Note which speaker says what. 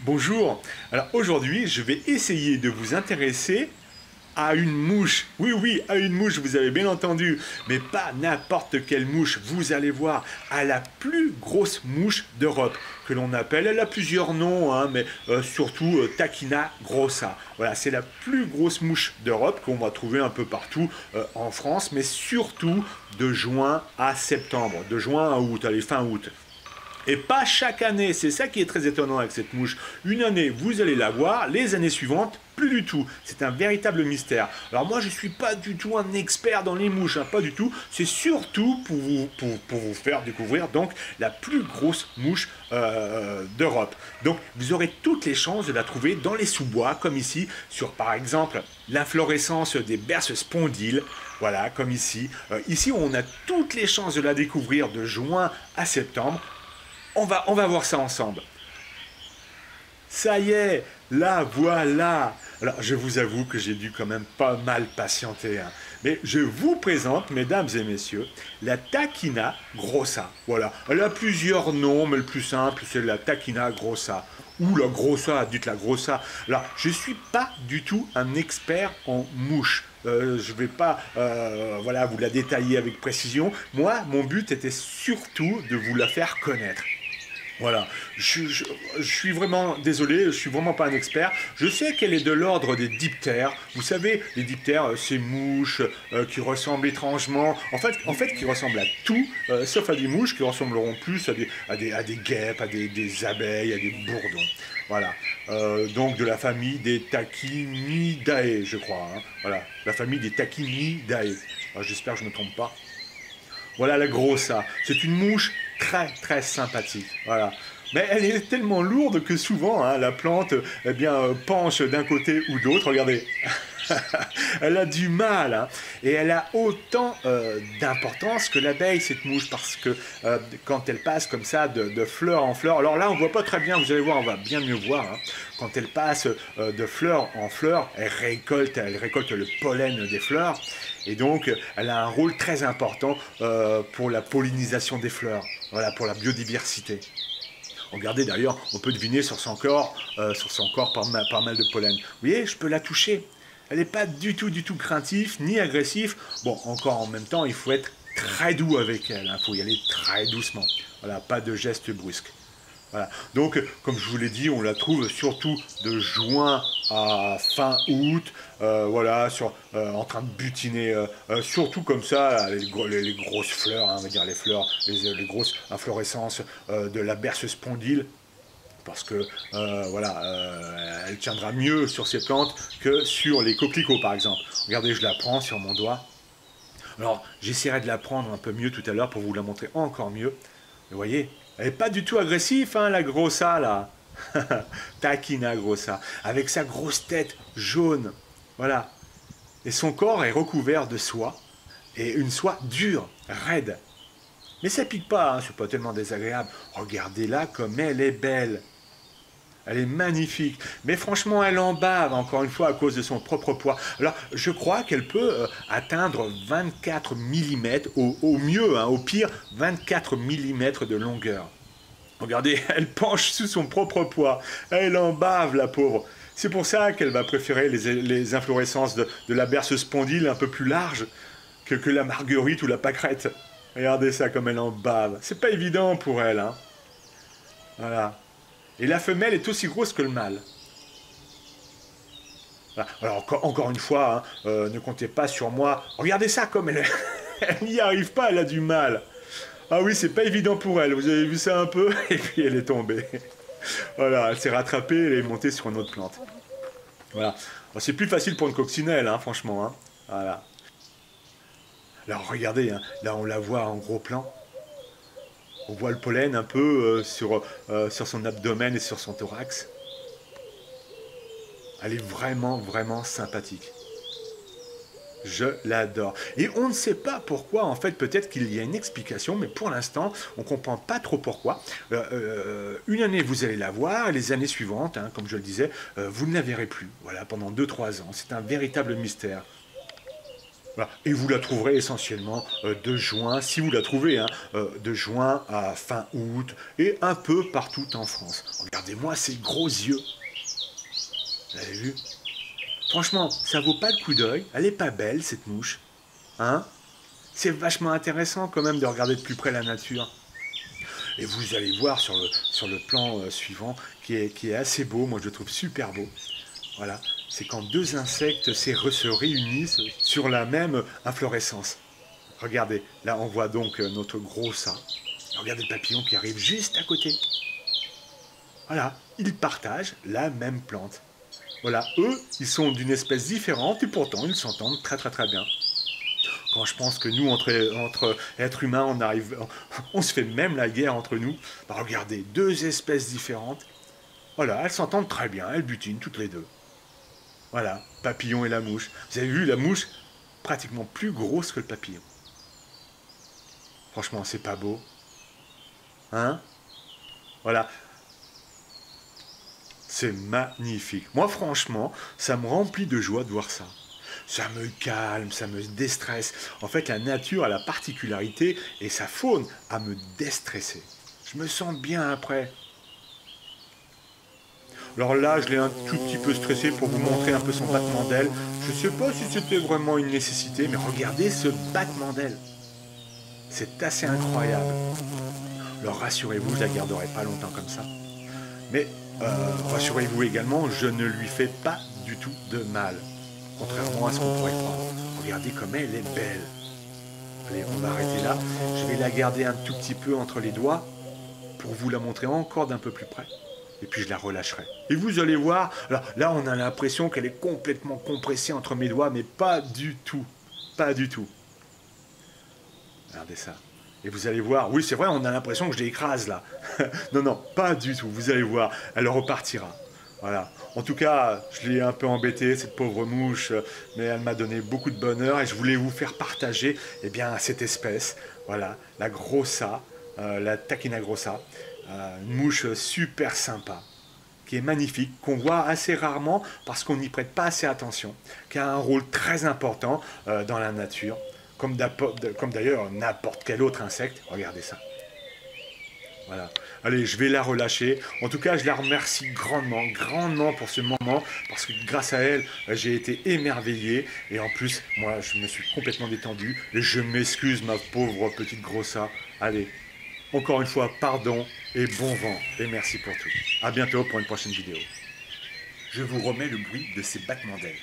Speaker 1: Bonjour, alors aujourd'hui je vais essayer de vous intéresser à une mouche. Oui, oui, à une mouche, vous avez bien entendu, mais pas n'importe quelle mouche, vous allez voir, à la plus grosse mouche d'Europe, que l'on appelle, elle a plusieurs noms, hein, mais surtout Tachina grossa. Voilà, c'est la plus grosse mouche d'Europe qu'on va trouver un peu partout en France, mais surtout de juin à septembre, de juin à août, allez, fin août. Et pas chaque année, c'est ça qui est très étonnant avec cette mouche. Une année, vous allez la voir, les années suivantes, plus du tout. C'est un véritable mystère. Alors moi, je ne suis pas du tout un expert dans les mouches, hein, pas du tout. C'est surtout pour vous faire découvrir donc la plus grosse mouche d'Europe. Donc vous aurez toutes les chances de la trouver dans les sous-bois, comme ici, sur par exemple l'inflorescence des berces spondyles. Voilà, comme ici. Ici, on a toutes les chances de la découvrir de juin à septembre. On va voir ça ensemble. Ça y est, là, voilà. Alors, je vous avoue que j'ai dû quand même pas mal patienter, hein. Mais je vous présente, mesdames et messieurs, la Tachina grossa. Voilà. Elle a plusieurs noms, mais le plus simple, c'est la Tachina grossa. Ou la grossa, dites la grossa. Alors, je ne suis pas du tout un expert en mouches. Je ne vais pas voilà, vous la détailler avec précision. Moi, mon but était surtout de vous la faire connaître. Voilà, je suis vraiment désolé, je suis vraiment pas un expert. Je sais qu'elle est de l'ordre des diptères. Vous savez, les diptères, ces mouches qui ressemblent étrangement, en fait, qui ressemblent à tout, sauf à des mouches qui ressembleront plus à des guêpes, des abeilles, à des bourdons. Voilà, donc de la famille des Tachinidae, je crois. Hein. Voilà, la famille des Tachinidae. J'espère que je ne me trompe pas. Voilà la grossa. C'est une mouche très très sympathique. Voilà. Mais elle est tellement lourde que souvent hein, la plante eh bien, penche d'un côté ou d'autre. Regardez. Elle a du mal. Hein. Et elle a autant d'importance que l'abeille, cette mouche, parce que quand elle passe comme ça de fleur en fleur, alors là on ne voit pas très bien, vous allez voir, on va bien mieux voir. Hein. Quand elle passe de fleur en fleur, elle récolte le pollen des fleurs. Et donc, elle a un rôle très important pour la pollinisation des fleurs, voilà, pour la biodiversité. Regardez d'ailleurs, on peut deviner sur son corps pas mal de pollen. Vous voyez, je peux la toucher. Elle n'est pas du tout craintive, ni agressif. Bon, encore en même temps, il faut être très doux avec elle. Il faut y aller très doucement. Voilà, pas de gestes brusques. Voilà. Donc, comme je vous l'ai dit, on la trouve surtout de juin à fin août, voilà, en train de butiner, surtout comme ça, les grosses fleurs, hein, on va dire les fleurs, les grosses inflorescences de la berce spondyle, parce que voilà, elle tiendra mieux sur ces plantes que sur les coquelicots, par exemple. Regardez, je la prends sur mon doigt. Alors, j'essaierai de la prendre un peu mieux tout à l'heure pour vous la montrer encore mieux. Vous voyez, elle n'est pas du tout agressive, hein, la grossa, là. Tachina grossa. Avec sa grosse tête jaune. Voilà. Et son corps est recouvert de soie. Et une soie dure, raide. Mais ça pique pas, hein, c'est pas tellement désagréable. Regardez-la comme elle est belle. Elle est magnifique. Mais franchement, elle en bave, encore une fois, à cause de son propre poids. Alors, je crois qu'elle peut atteindre 24 mm, au mieux, hein, au pire, 24 mm de longueur. Regardez, elle penche sous son propre poids. Elle en bave, la pauvre. C'est pour ça qu'elle va préférer les inflorescences de la berce spondyle un peu plus large que la marguerite ou la pâquerette. Regardez ça comme elle en bave. C'est pas évident pour elle, hein. Voilà. Et la femelle est aussi grosse que le mâle. Voilà. Alors encore une fois, hein, ne comptez pas sur moi. Regardez ça comme elle n'y arrive pas, elle a du mal. Ah oui, c'est pas évident pour elle. Vous avez vu ça un peu? Et puis elle est tombée. Voilà, elle s'est rattrapée, elle est montée sur une autre plante. Voilà. C'est plus facile pour une coccinelle, hein, franchement. Hein. Voilà. Alors regardez, hein, là on la voit en gros plan. On voit le pollen un peu sur son abdomen et sur son thorax. Elle est vraiment sympathique. Je l'adore. Et on ne sait pas pourquoi, en fait, peut-être qu'il y a une explication, mais pour l'instant, on ne comprend pas trop pourquoi. Une année, vous allez la voir, et les années suivantes, hein, comme je le disais, vous ne la verrez plus. Voilà, pendant 2-3 ans. C'est un véritable mystère. Voilà. Et vous la trouverez essentiellement de juin, si vous la trouvez, hein, de juin à fin août et un peu partout en France. Regardez-moi ces gros yeux. Vous avez vu? Franchement, ça vaut pas le coup d'œil. Elle est pas belle cette mouche, hein? C'est vachement intéressant quand même de regarder de plus près la nature. Et vous allez voir sur le plan suivant qui est assez beau, moi je le trouve super beau. Voilà, c'est quand deux insectes se réunissent sur la même inflorescence. Regardez, là on voit donc notre gros ça. Regardez le papillon qui arrive juste à côté. Voilà, ils partagent la même plante. Voilà, eux, ils sont d'une espèce différente et pourtant ils s'entendent très très très bien. Quand je pense que nous, entre êtres humains, on se fait même la guerre entre nous. Bah, regardez, deux espèces différentes. Voilà, elles s'entendent très bien, elles butinent toutes les deux. Voilà, papillon et la mouche. Vous avez vu la mouche pratiquement plus grosse que le papillon. Franchement, c'est pas beau. Hein? Voilà, c'est magnifique. Moi, franchement, ça me remplit de joie de voir ça. Ça me calme, ça me déstresse. En fait, la nature a la particularité, et sa faune, à me déstresser. Je me sens bien après. Alors là, je l'ai un tout petit peu stressé pour vous montrer un peu son battement d'aile. Je ne sais pas si c'était vraiment une nécessité, mais regardez ce battement d'aile. C'est assez incroyable. Alors rassurez-vous, je ne la garderai pas longtemps comme ça. Mais rassurez-vous également, je ne lui fais pas du tout de mal. Contrairement à ce qu'on pourrait croire. Regardez comme elle est belle. Allez, on va arrêter là. Je vais la garder un tout petit peu entre les doigts pour vous la montrer encore d'un peu plus près. Et puis je la relâcherai. Et vous allez voir, alors, là on a l'impression qu'elle est complètement compressée entre mes doigts, mais pas du tout. Pas du tout. Regardez ça. Et vous allez voir, oui c'est vrai, on a l'impression que je l'écrase là. Non, non, pas du tout. Vous allez voir, elle repartira. Voilà. En tout cas, je l'ai un peu embêtée, cette pauvre mouche, mais elle m'a donné beaucoup de bonheur et je voulais vous faire partager eh bien, cette espèce. Voilà, la grossa, la Tachina grossa, une mouche super sympa, qui est magnifique, qu'on voit assez rarement parce qu'on n'y prête pas assez attention, qui a un rôle très important dans la nature, comme d'ailleurs n'importe quel autre insecte. Regardez ça. Voilà. Allez, je vais la relâcher. En tout cas, je la remercie grandement, grandement pour ce moment, parce que grâce à elle, j'ai été émerveillé. Et en plus, moi, je me suis complètement détendu. Et je m'excuse, ma pauvre petite grossa. Allez, encore une fois, pardon et bon vent. Et merci pour tout. À bientôt pour une prochaine vidéo. Je vous remets le bruit de ces battements d'ailes.